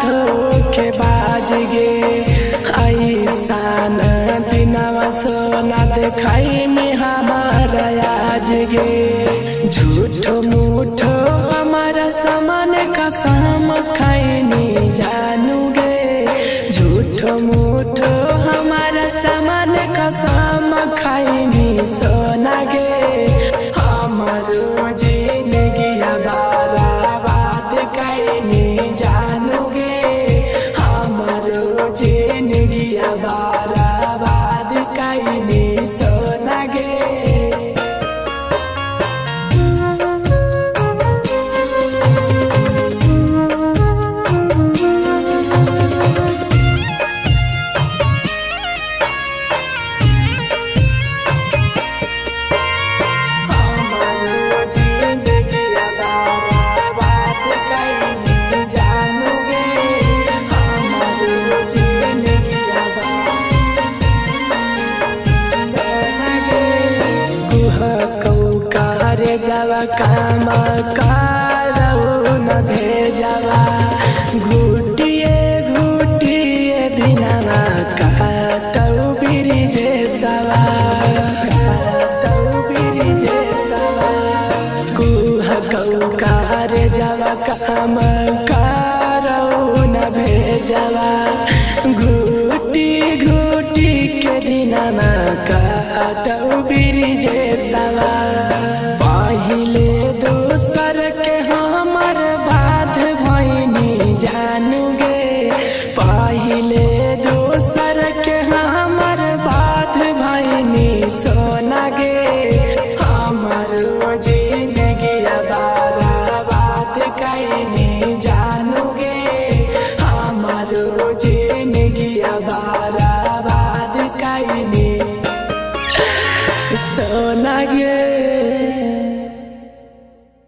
धोखे बाज गे ऐसान दिनवा सोना देखाई में हमारा आज गे झूठो मूठो हमारा सामान कसम खाइनी जानू गे झूठो मूठो हमारा सामान कसम खाइनी सोना गे हमारो जिंदगी बर्बाद खाइनी जानू गे हमारो जिंदगी बर्बाद खाइनी सोना गे जवा काम करो न भेजवा घुटिए घुटिए दिनवा काटौ बिरिजे सवा कुह कौकार जवा काम करो न भेजवा घुटी घुटी के दिनवा काटौ बिरिजे सवा पहिले दोसर के हमर बात भइनी जानू गे पहिले दोसर के हमर बात भइनी सोना गे हमरो जिंदगी बर्बाद कइनी जानू गे हमरो जिंदगी बर्बाद कइनी सोना गे।